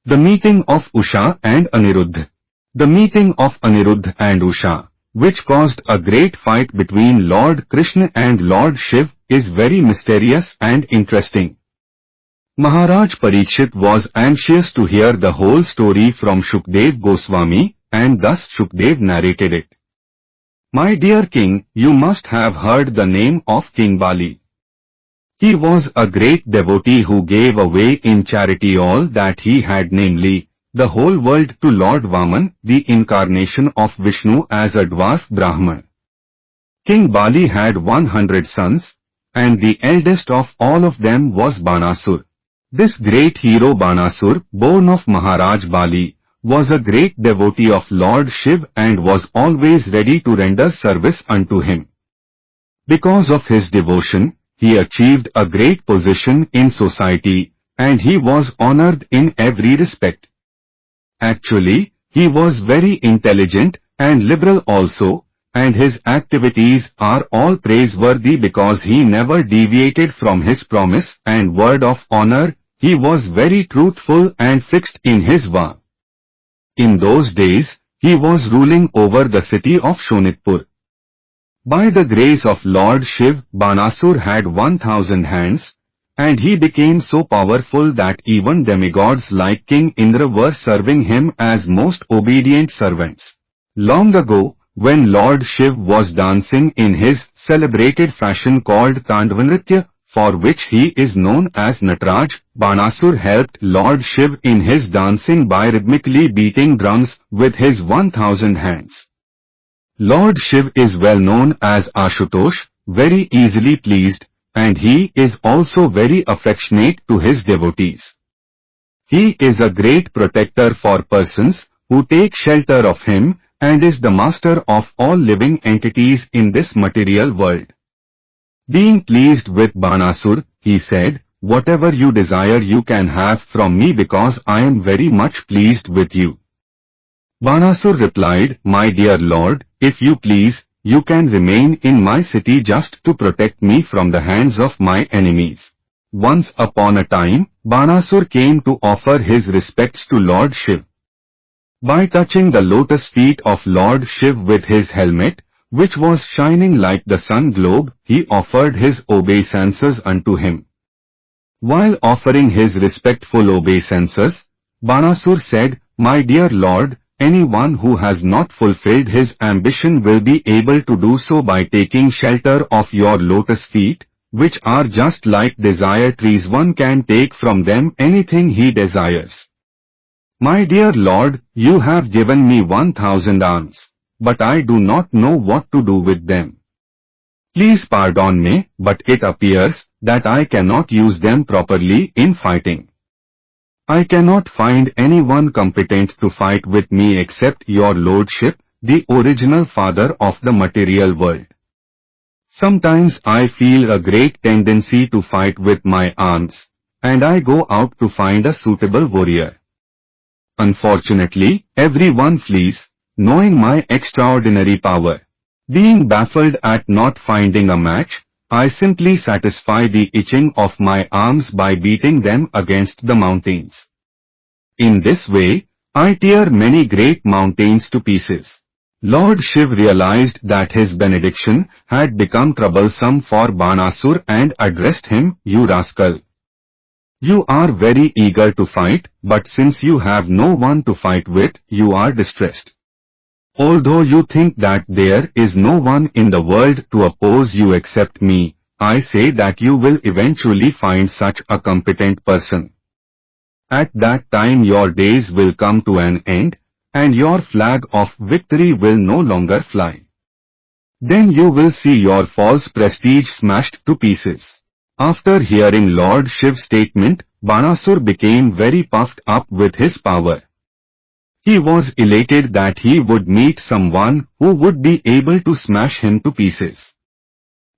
The meeting of Usha and Aniruddha. The meeting of Aniruddha and Usha, which caused a great fight between Lord Krishna and Lord Shiv, is very mysterious and interesting. Maharaj Parikshit was anxious to hear the whole story from Shukdev Goswami, and thus Shukdev narrated it. My dear king, you must have heard the name of King Bali. He was a great devotee who gave away in charity all that he had, namely, the whole world, to Lord Vaman, the incarnation of Vishnu as a dwarf Brahman. King Bali had 100 sons, and the eldest of all of them was Banasur. This great hero Banasur, born of Maharaj Bali, was a great devotee of Lord Shiv and was always ready to render service unto him. Because of his devotion, he achieved a great position in society, and he was honored in every respect. Actually, he was very intelligent and liberal also, and his activities are all praiseworthy because he never deviated from his promise and word of honor. He was very truthful and fixed in his vow. In those days, he was ruling over the city of Shonitpur. By the grace of Lord Shiv, Banasur had 1,000 hands, and he became so powerful that even demigods like King Indra were serving him as most obedient servants. Long ago, when Lord Shiv was dancing in his celebrated fashion called Tandvanritya, for which he is known as Nataraj, Banasur helped Lord Shiv in his dancing by rhythmically beating drums with his 1,000 hands. Lord Shiv is well known as Ashutosh, very easily pleased, and he is also very affectionate to his devotees. He is a great protector for persons who take shelter of him and is the master of all living entities in this material world. Being pleased with Banasur, he said, "Whatever you desire you can have from me because I am very much pleased with you." Banasur replied, "My dear Lord, if you please, you can remain in my city just to protect me from the hands of my enemies." Once upon a time, Banasur came to offer his respects to Lord Shiv. By touching the lotus feet of Lord Shiv with his helmet, which was shining like the sun globe, he offered his obeisances unto him. While offering his respectful obeisances, Banasur said, "My dear Lord, anyone who has not fulfilled his ambition will be able to do so by taking shelter of your lotus feet, which are just like desire trees. One can take from them anything he desires. My dear Lord, you have given me 1,000 arms, but I do not know what to do with them. Please pardon me, but it appears that I cannot use them properly in fighting. I cannot find anyone competent to fight with me except your Lordship, the original father of the material world. Sometimes I feel a great tendency to fight with my arms, and I go out to find a suitable warrior. Unfortunately, everyone flees, knowing my extraordinary power. Being baffled at not finding a match, I simply satisfy the itching of my arms by beating them against the mountains. In this way, I tear many great mountains to pieces." Lord Shiv realized that his benediction had become troublesome for Banasur and addressed him, "You rascal! You are very eager to fight, but since you have no one to fight with, you are distressed. Although you think that there is no one in the world to oppose you except me, I say that you will eventually find such a competent person. At that time your days will come to an end, and your flag of victory will no longer fly. Then you will see your false prestige smashed to pieces." After hearing Lord Shiv's statement, Banasur became very puffed up with his power. He was elated that he would meet someone who would be able to smash him to pieces.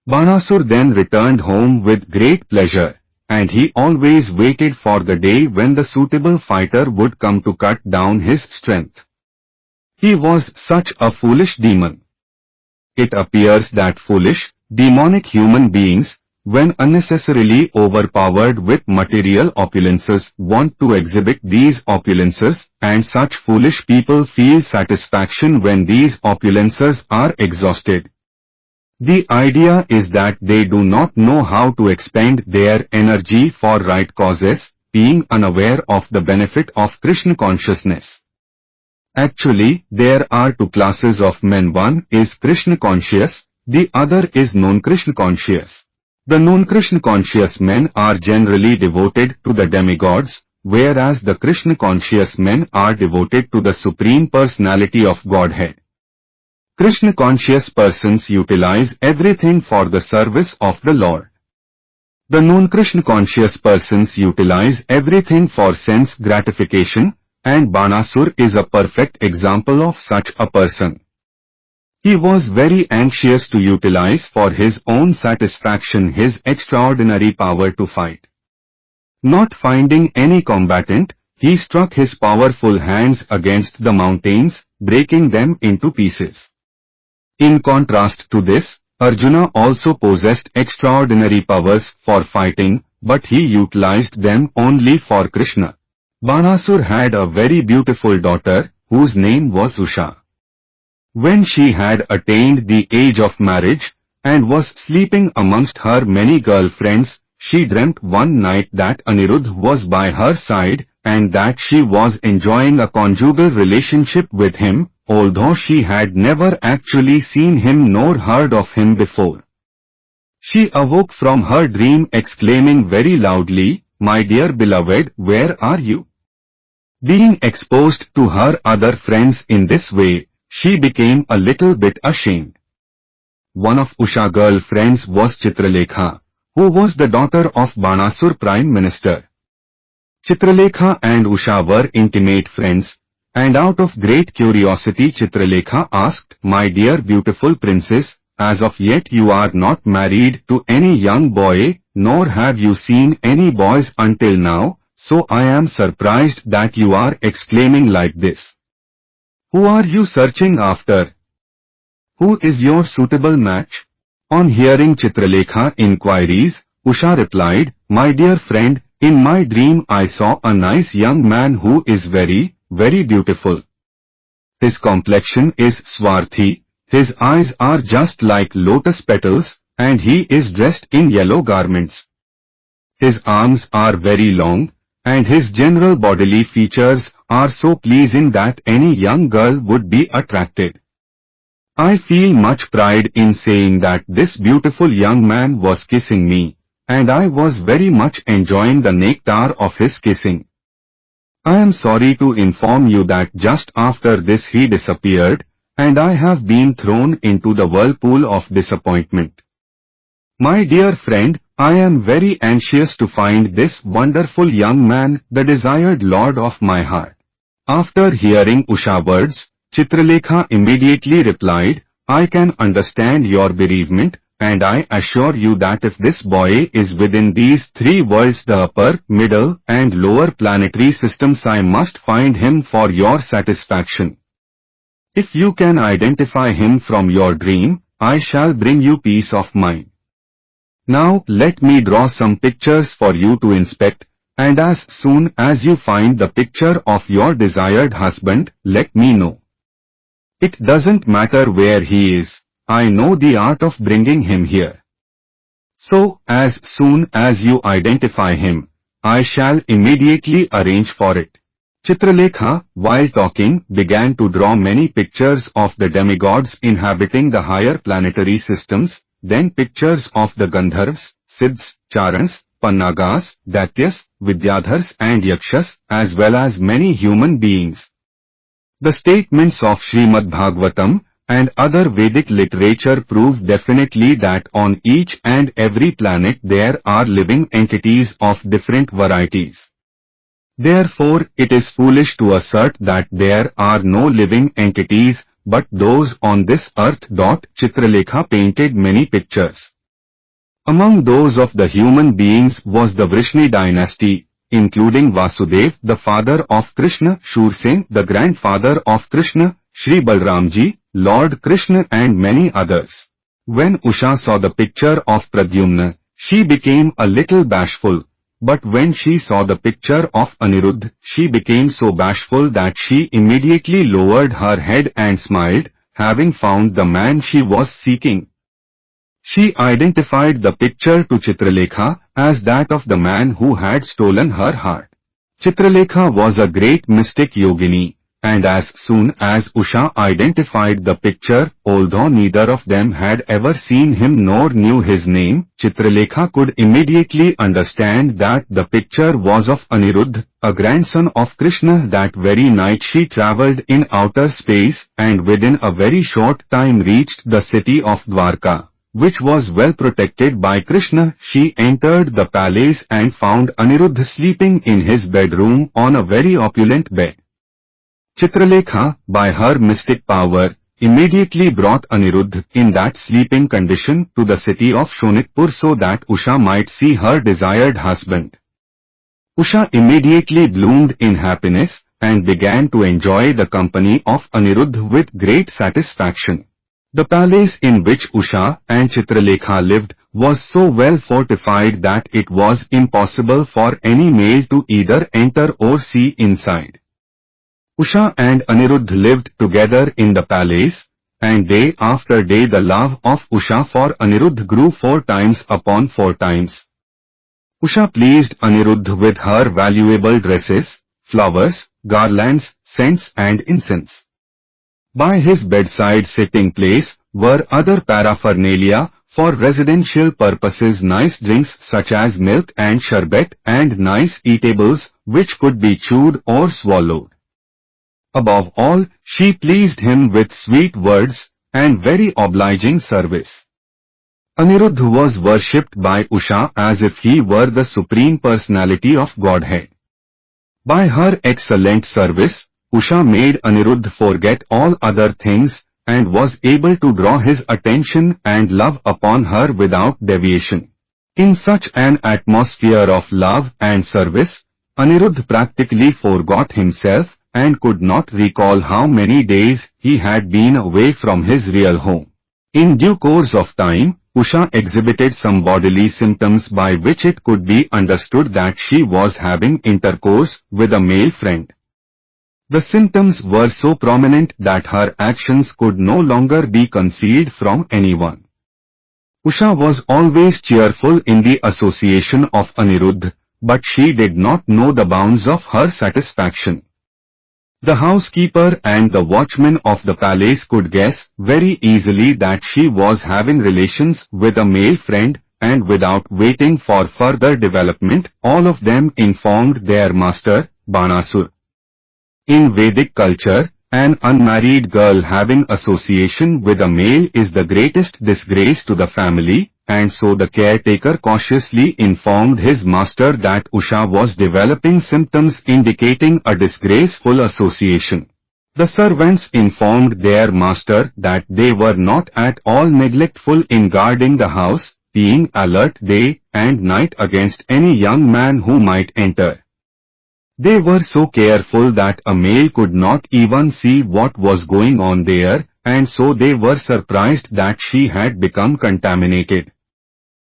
Banasur then returned home with great pleasure, and he always waited for the day when the suitable fighter would come to cut down his strength. He was such a foolish demon. It appears that foolish, demonic human beings, when unnecessarily overpowered with material opulences, want to exhibit these opulences, and such foolish people feel satisfaction when these opulences are exhausted. The idea is that they do not know how to expend their energy for right causes, being unaware of the benefit of Krishna consciousness. Actually, there are two classes of men. One is Krishna conscious, the other is non-Krishna conscious. The non-Krishna conscious men are generally devoted to the demigods, whereas the Krishna conscious men are devoted to the Supreme Personality of Godhead. Krishna conscious persons utilize everything for the service of the Lord. The non-Krishna conscious persons utilize everything for sense gratification, and Banasur is a perfect example of such a person. He was very anxious to utilize for his own satisfaction his extraordinary power to fight. Not finding any combatant, he struck his powerful hands against the mountains, breaking them into pieces. In contrast to this, Arjuna also possessed extraordinary powers for fighting, but he utilized them only for Krishna. Banasur had a very beautiful daughter, whose name was Usha. When she had attained the age of marriage, and was sleeping amongst her many girlfriends, she dreamt one night that Aniruddha was by her side, and that she was enjoying a conjugal relationship with him, although she had never actually seen him nor heard of him before. She awoke from her dream exclaiming very loudly, "My dear beloved, where are you?" Being exposed to her other friends in this way, she became a little bit ashamed. One of Usha's girlfriends was Chitralekha, who was the daughter of Banasur Prime Minister. Chitralekha and Usha were intimate friends, and out of great curiosity Chitralekha asked, "My dear beautiful princess, as of yet you are not married to any young boy, nor have you seen any boys until now, so I am surprised that you are exclaiming like this. Who are you searching after? Who is your suitable match?" On hearing Chitralekha inquiries, Usha replied, "My dear friend, in my dream I saw a nice young man who is very, very beautiful. His complexion is swarthy, his eyes are just like lotus petals, and he is dressed in yellow garments. His arms are very long, and his general bodily features are so pleasing that any young girl would be attracted. I feel much pride in saying that this beautiful young man was kissing me, and I was very much enjoying the nectar of his kissing. I am sorry to inform you that just after this he disappeared, and I have been thrown into the whirlpool of disappointment. My dear friend, I am very anxious to find this wonderful young man, the desired lord of my heart." After hearing Usha's words, Chitralekha immediately replied, "I can understand your bereavement, and I assure you that if this boy is within these three worlds, the upper, middle, and lower planetary systems, I must find him for your satisfaction. If you can identify him from your dream, I shall bring you peace of mind. Now let me draw some pictures for you to inspect, and as soon as you find the picture of your desired husband, let me know. It doesn't matter where he is, I know the art of bringing him here. So, as soon as you identify him, I shall immediately arrange for it." Chitralekha, while talking, began to draw many pictures of the demigods inhabiting the higher planetary systems, then pictures of the Gandharvas, Siddhas, Charans, Pannagas, Daityas, Vidyadhars and Yakshas, as well as many human beings. The statements of Srimad Bhagavatam and other Vedic literature prove definitely that on each and every planet there are living entities of different varieties. Therefore, it is foolish to assert that there are no living entities but those on this earth. Chitralekha painted many pictures. Among those of the human beings was the Vrishni dynasty, including Vasudev, the father of Krishna, Shursen, the grandfather of Krishna, Shri Balramji, Lord Krishna and many others. When Usha saw the picture of Pradyumna, She became a little bashful, but when she saw the picture of Aniruddha, she became so bashful that she immediately lowered her head and smiled, having found the man she was seeking. She identified the picture to Chitralekha as that of the man who had stolen her heart. Chitralekha was a great mystic yogini, and as soon as Usha identified the picture, although neither of them had ever seen him nor knew his name, Chitralekha could immediately understand that the picture was of Aniruddha, a grandson of Krishna. That very night she travelled in outer space and within a very short time reached the city of Dwarka, which was well protected by Krishna. She entered the palace and found Aniruddha sleeping in his bedroom on a very opulent bed. Chitralekha, by her mystic power, immediately brought Aniruddha in that sleeping condition to the city of Shonitpur so that Usha might see her desired husband. Usha immediately bloomed in happiness and began to enjoy the company of Aniruddha with great satisfaction. The palace in which Usha and Chitralekha lived was so well fortified that it was impossible for any male to either enter or see inside. Usha and Aniruddha lived together in the palace, and day after day the love of Usha for Aniruddha grew 4 times upon 4 times. Usha pleased Aniruddha with her valuable dresses, flowers, garlands, scents and incense. By his bedside sitting place were other paraphernalia for residential purposes, nice drinks such as milk and sherbet and nice eatables which could be chewed or swallowed. Above all, she pleased him with sweet words and very obliging service. Aniruddha was worshipped by Usha as if he were the supreme personality of Godhead. By her excellent service, Usha made Aniruddha forget all other things and was able to draw his attention and love upon her without deviation. In such an atmosphere of love and service, Aniruddha practically forgot himself and could not recall how many days he had been away from his real home. In due course of time, Usha exhibited some bodily symptoms by which it could be understood that she was having intercourse with a male friend. The symptoms were so prominent that her actions could no longer be concealed from anyone. Usha was always cheerful in the association of Aniruddha, but she did not know the bounds of her satisfaction. The housekeeper and the watchman of the palace could guess very easily that she was having relations with a male friend, and without waiting for further development, all of them informed their master, Banasur. In Vedic culture, an unmarried girl having association with a male is the greatest disgrace to the family, and so the caretaker cautiously informed his master that Usha was developing symptoms indicating a disgraceful association. The servants informed their master that they were not at all neglectful in guarding the house, being alert day and night against any young man who might enter. They were so careful that a male could not even see what was going on there, and so they were surprised that she had become contaminated.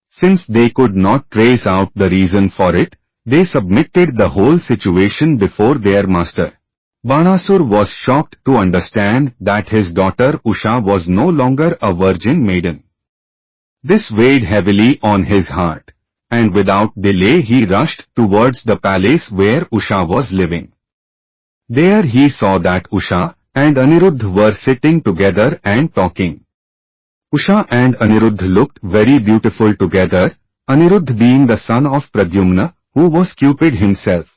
Since they could not trace out the reason for it, they submitted the whole situation before their master. Banasur was shocked to understand that his daughter Usha was no longer a virgin maiden. This weighed heavily on his heart, and without delay he rushed towards the palace where Usha was living. There he saw that Usha and Aniruddha were sitting together and talking. Usha and Aniruddha looked very beautiful together, Aniruddha being the son of Pradyumna, who was Cupid himself.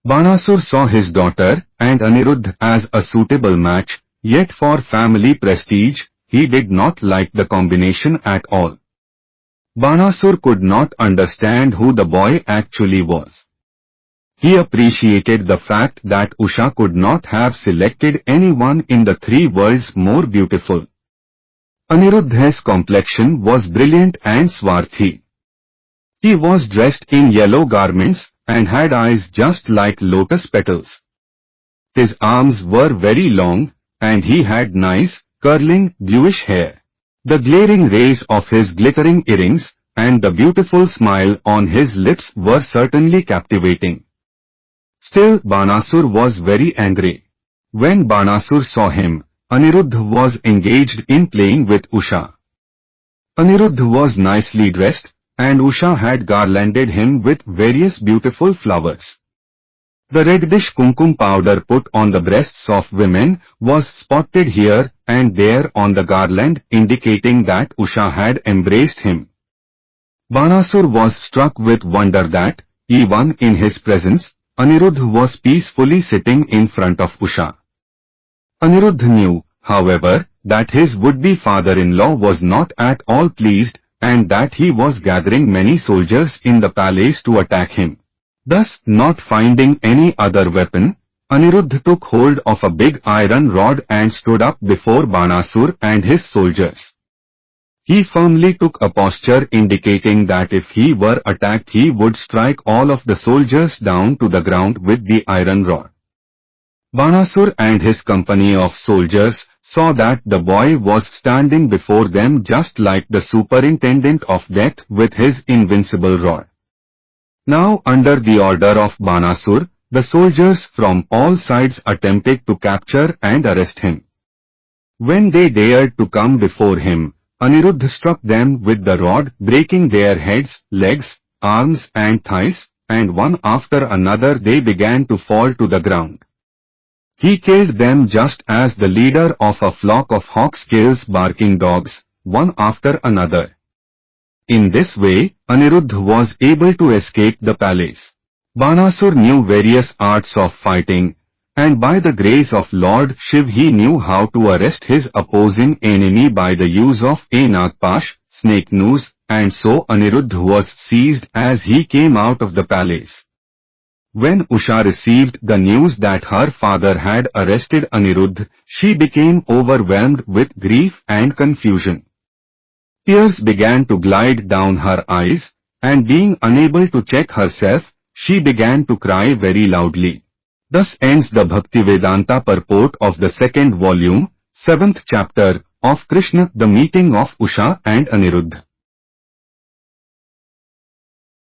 Banasur saw his daughter and Aniruddha as a suitable match, yet for family prestige, he did not like the combination at all. Banasur could not understand who the boy actually was. He appreciated the fact that Usha could not have selected anyone in the 3 worlds more beautiful. Aniruddha's complexion was brilliant and swarthy. He was dressed in yellow garments and had eyes just like lotus petals. His arms were very long, and he had nice, curling, bluish hair. The glaring rays of his glittering earrings and the beautiful smile on his lips were certainly captivating. Still, Banasur was very angry. When Banasur saw him, Aniruddha was engaged in playing with Usha. Aniruddha was nicely dressed, and Usha had garlanded him with various beautiful flowers. The reddish kumkum powder put on the breasts of women was spotted here and there on the garland, indicating that Usha had embraced him. Banasur was struck with wonder that, even in his presence, Aniruddha was peacefully sitting in front of Usha. Aniruddha knew, however, that his would-be father-in-law was not at all pleased and that he was gathering many soldiers in the palace to attack him. Thus, not finding any other weapon, Aniruddha took hold of a big iron rod and stood up before Banasur and his soldiers. He firmly took a posture indicating that if he were attacked he would strike all of the soldiers down to the ground with the iron rod. Banasur and his company of soldiers saw that the boy was standing before them just like the superintendent of death with his invincible rod. Now under the order of Banasur, the soldiers from all sides attempted to capture and arrest him. When they dared to come before him, Aniruddha struck them with the rod, breaking their heads, legs, arms and thighs, and one after another they began to fall to the ground. He killed them just as the leader of a flock of hawks kills barking dogs, one after another. In this way, Aniruddha was able to escape the palace. Banasur knew various arts of fighting, and by the grace of Lord Shiv he knew how to arrest his opposing enemy by the use of a nagpash, snake noose, and so Aniruddha was seized as he came out of the palace. When Usha received the news that her father had arrested Aniruddha, she became overwhelmed with grief and confusion. Tears began to glide down her eyes, and being unable to check herself, she began to cry very loudly. Thus ends the Bhaktivedanta purport of the second volume, 7th chapter, of Krishna, the meeting of Usha and Aniruddha.